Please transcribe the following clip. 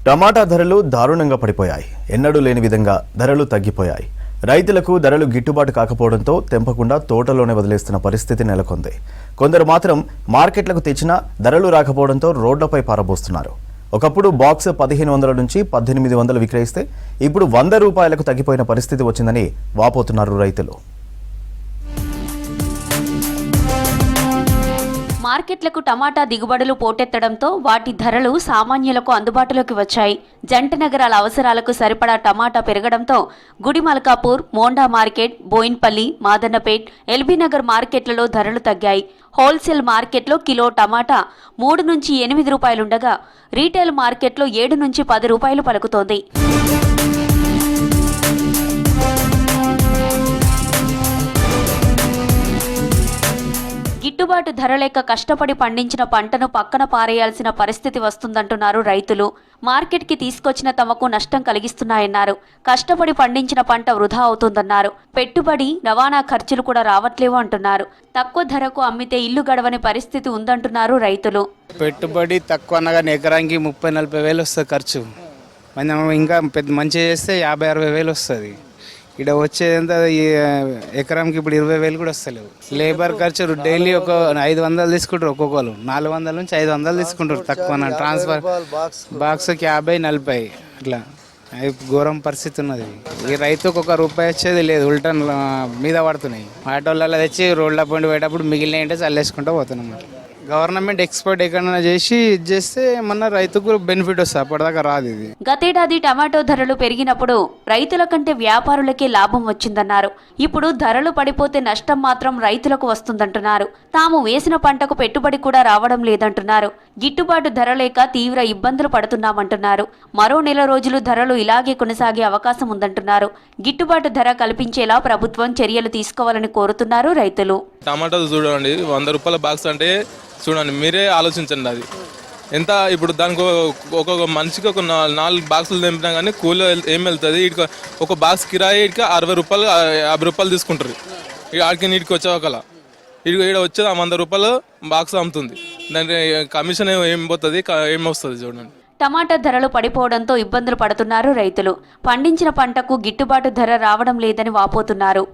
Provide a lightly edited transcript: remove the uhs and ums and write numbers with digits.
టమాటా ధరలు దారుణంగా పడిపోయాయి. ఎన్నడూ లేని విధంగా ధరలు తగ్గిపోయాయి. రైతులకు ధరలు గిట్టుబాటు కాకపోవడంతో తెంపకుండా తోటలోనే వదిలేస్తున్న పరిస్థితి నెలకొంది. కొందరు మాత్రం మార్కెట్లకు తెచ్చినా ధరలు రాకపోవడంతో రోడ్లపై పారబోస్తున్నారు. ఒకప్పుడు బాక్స్ 1500 నుంచి 1800 విక్రయిస్తే ఇప్పుడు 100 రూపాయలకు తగ్గిపోయిన పరిస్థితి వచ్చిందని వాపోతున్నారు రైతులు. మార్కెట్లకు టమాటా దిగుబడులు పోటెత్తడంతో వాటి ధరలు సామాన్యులకు అందుబాటులోకి వచ్చాయి. జంట నగరాల అవసరాలకు సరిపడా టమాటా పెరగడంతో గుడిమల్కాపూర్, మోండా మార్కెట్, బోయిన్పల్లి, మాదన్నపేట్, ఎల్బీనగర్ మార్కెట్లలో ధరలు తగ్గాయి. హోల్సేల్ మార్కెట్లో కిలో టమాటా 3 నుంచి 8 రూపాయలుండగా రీటైల్ మార్కెట్లో 7 నుంచి 10 రూపాయలు పలుకుతోంది. గిట్టుబాటు ధర లేక కష్టపడి పండించిన పంటను పక్కన పారేయాల్సిన పరిస్థితి వస్తుందంటున్నారు రైతులు. మార్కెట్కి తీసుకొచ్చిన తమకు నష్టం కలిగిస్తున్నాయన్నారు. కష్టపడి పండించిన పంట వృధా అవుతుందన్నారు. పెట్టుబడి, రవాణా ఖర్చులు కూడా రావట్లేవు అంటున్నారు. తక్కువ ధరకు అమ్మితే ఇల్లు గడవని పరిస్థితి ఉందంటున్నారు రైతులు. పెట్టుబడి తక్కువ అనగానే ఎకరానికి 30-40 వేలు వస్తుంది ఖర్చు. మనం ఇంకా పెద్ద మంచిగా చేస్తే 50-60 వేలు వస్తుంది. ఇక్కడ వచ్చేదంతా ఎకరానికి ఇప్పుడు 20 వేలు కూడా వస్తలేవు. లేబర్ ఖర్చు డైలీ ఒక 500 తీసుకుంటారు, ఒక్కొక్కరు 400 నుంచి 500 తీసుకుంటారు. తక్కువ ట్రాన్స్ఫర్ బాక్స్కి 50-40 అట్లా ఘోరం పరిస్థితి ఉన్నది. ఈ రైతుకు ₹1 వచ్చేది లేదు, ఉల్టా మీద పడుతున్నాయి. ఆటోలలో తెచ్చి రోడ్ల పండి పోయేటప్పుడు మిగిలిన ఏంటో చల్లేసుకుంటూ పోతున్నాం. గవర్నమెంట్ ఎక్స్పోర్ట్ ఎక్కడైనా చేసి చేస్తే ఏమన్నా రైతుకు బెనిఫిట్ వస్తుంది, అప్పటిదాకా రాదు. ఇది గతేడాది టమాటో ధరలు పెరిగినప్పుడు రైతుల కంటే వ్యాపారులకే లాభం వచ్చిందన్నారు. ఇప్పుడు ధరలు పడిపోతే నష్టం మాత్రం రైతులకు వస్తుందంటున్నారు. తాము వేసిన పంటకు పెట్టుబడి కూడా రావడం లేదంటున్నారు. గిట్టుబాటు ధర లేక తీవ్ర ఇబ్బందులు పడుతున్నామంటున్నారు. మరో నెల రోజులు ధరలు ఇలాగే కొనసాగే అవకాశం ఉందంటున్నారు. గిట్టుబాటు ధర కల్పించేలా ప్రభుత్వం చర్యలు తీసుకోవాలని కోరుతున్నారు రైతులు. టమాటాలు చూడండి, 100 రూపాయల బాక్స్ అంటే చూడండి, మీరే ఆలోచించండి. అది ఎంత ఇప్పుడు దానికి ఒక్కొక్క మనిషికి ఒక 4 బాక్సులు తెంపినా కానీ కూలి ఏం వెళ్తుంది. ఇక ఒక బాక్స్ కిరాయి ఇక 60 రూపాయలు 50 రూపాయలు తీసుకుంటారు. ఇక ఆడికి నీటికి వచ్చేవాళ్ళ ఇక్కడ వచ్చేది 100 రూపాయలు బాక్స్ అమ్ముతుంది. దాని కమిషన్ ఏం పోతుంది, ఏం వస్తుంది చూడండి. టమాటా ధరలు పడిపోవడంతో ఇబ్బందులు పడుతున్నారు రైతులు. పండించిన పంటకు గిట్టుబాటు ధర రావడం లేదని వాపోతున్నారు.